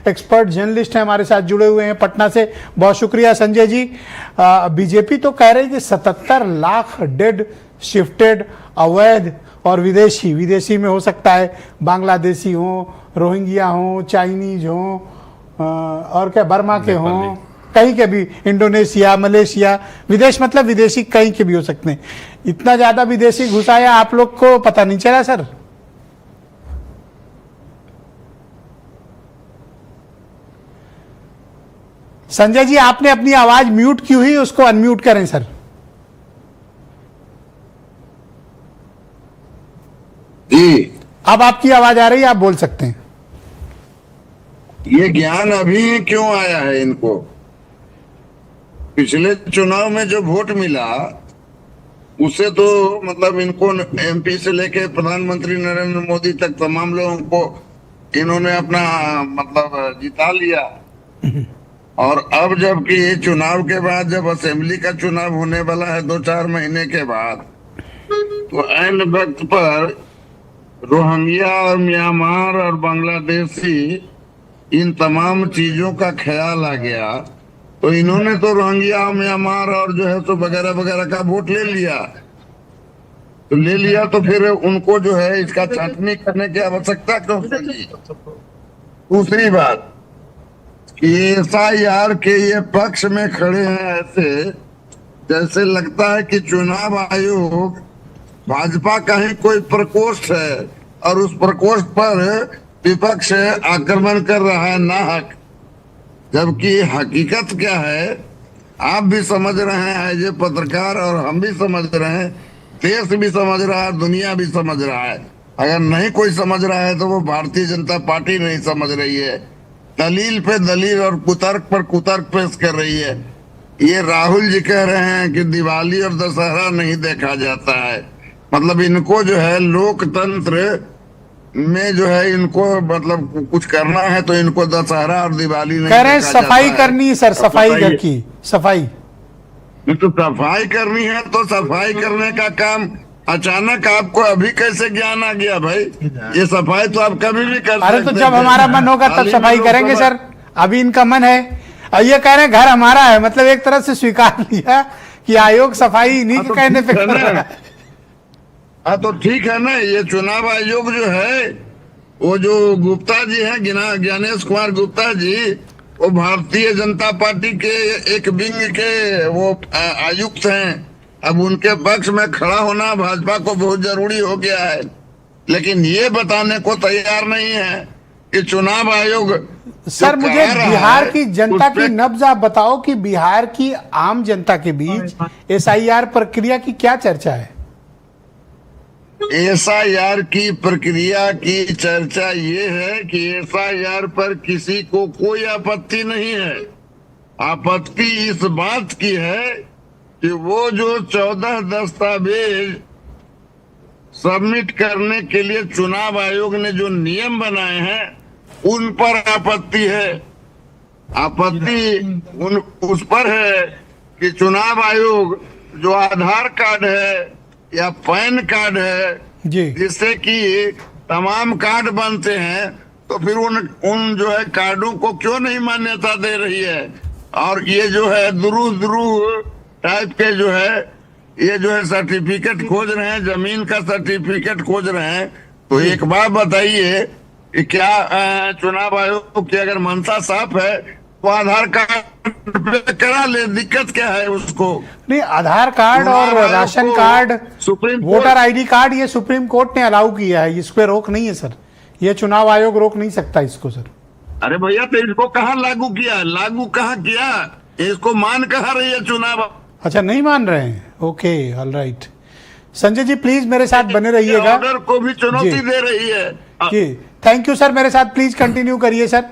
Expert journalist हैं, हमारे साथ जुड़े हुए हैं पटना से। बहुत शुक्रिया संजय जी। बीजेपी तो कह रही कि 77 लाख डेड शिफ्टेड अवैध और विदेशी में हो सकता है बांग्लादेशी हो, रोहिंग्या हो, चाइनीज हो, और क्या बर्मा के हों, कहीं के भी, इंडोनेशिया, मलेशिया, विदेश मतलब विदेशी कहीं के भी हो सकते हैं। इतना ज्यादा विदेशी घुसाया आप लोग को पता नहीं चला सर? संजय जी आपने अपनी आवाज म्यूट की हुई, उसको अनम्यूट करें सर। जी अब आपकी आवाज आ रही है, आप बोल सकते हैं। ये ज्ञान अभी क्यों आया है इनको? पिछले चुनाव में जो वोट मिला उससे तो मतलब इनको एमपी से लेके प्रधानमंत्री नरेंद्र मोदी तक तमाम लोगों को इन्होंने अपना मतलब जिता लिया। और अब जबकि चुनाव के बाद जब असेंबली का चुनाव होने वाला है 2-4 महीने के बाद, तो ऐन वक्त पर रोहिंग्या और म्यांमार और बांग्लादेशी इन तमाम चीजों का ख्याल आ गया। तो इन्होंने तो रोहिंग्या, म्यांमार और जो है तो वगैरह वगैरह का वोट ले लिया। तो फिर उनको जो है इसका छांटनी करने की आवश्यकता क्यों पड़ी? दूसरी बात, एसआईआर के ये पक्ष में खड़े हैं ऐसे जैसे लगता है कि चुनाव आयोग भाजपा का ही कोई प्रकोष्ठ है और उस प्रकोष्ठ पर विपक्ष आक्रमण कर रहा है नाहक। जबकि हकीकत क्या है आप भी समझ रहे हैं, ये पत्रकार, और हम भी समझ रहे हैं, देश भी समझ रहा है, दुनिया भी समझ रहा है। अगर नहीं कोई समझ रहा है तो वो भारतीय जनता पार्टी नहीं समझ रही है, दलील पे दलील और कुतर्क पर कुतर्क पेश कर रही है। ये राहुल जी कह रहे हैं कि दिवाली और दशहरा नहीं देखा जाता है, मतलब इनको जो है लोकतंत्र में जो है इनको मतलब कुछ करना है तो इनको दशहरा और दिवाली नहीं कह रहे हैं देखा सफाई जाता है। करनी है सर, सफाई घर की सफाई। तो सफाई करनी है तो सफाई करने का काम अचानक आपको अभी कैसे ज्ञान आ गया भाई? ये सफाई तो आप कभी भी कर अरे सकते तो जब थे। हमारा मन होगा तब सफाई करेंगे सर, अभी इनका मन है। और ये कह रहे हैं घर हमारा है, मतलब एक तरह से स्वीकार लिया कि आयोग सफाई इन्हीं के कहने पे कर रहा है। हाँ तो ठीक है ना, ये चुनाव आयोग जो है वो जो गुप्ता जी हैं, ज्ञानेश कुमार गुप्ता जी, वो भारतीय जनता पार्टी के एक विंग के वो आयुक्त हैं। अब उनके पक्ष में खड़ा होना भाजपा को बहुत जरूरी हो गया है, लेकिन ये बताने को तैयार नहीं है कि चुनाव आयोग सर मुझे बिहार की जनता की नब्ज आप बताओ कि बिहार की आम जनता के बीच एसआईआर प्रक्रिया की क्या चर्चा है? एसआईआर की प्रक्रिया की चर्चा ये है कि एसआईआर पर किसी को कोई आपत्ति नहीं है। आपत्ति इस बात की है कि वो जो 14 दस्तावेज सबमिट करने के लिए चुनाव आयोग ने जो नियम बनाए हैं उन पर आपत्ति है। आपत्ति उस पर है कि चुनाव आयोग जो आधार कार्ड है या पैन कार्ड है जी, जिससे कि तमाम कार्ड बनते हैं, तो फिर उन जो है कार्डों को क्यों नहीं मान्यता दे रही है? और ये जो है दुरू टाइप के जो है ये जो है सर्टिफिकेट खोज रहे हैं, जमीन का सर्टिफिकेट खोज रहे हैं। तो एक बात बताइए कि क्या चुनाव आयोग की अगर मंशा साफ है तो आधार कार्ड पे करा ले, दिक्कत क्या है उसको? नहीं आधार कार्ड और ration card, voter ID card ये सुप्रीम कोर्ट ने अलाउ किया है, इस पे रोक नहीं है सर, ये चुनाव आयोग रोक नहीं सकता इसको सर। अरे भैया तो इसको कहाँ लागू किया, लागू कहाँ किया, इसको मान कहाँ रही है चुनाव? अच्छा नहीं मान रहे हैं, okay all right. Sanjay ji please मेरे साथ बने रहिएगा, ऑर्डर को भी चुनौती दे रही है जी थैंक यू सर, मेरे साथ प्लीज कंटिन्यू करिए सर।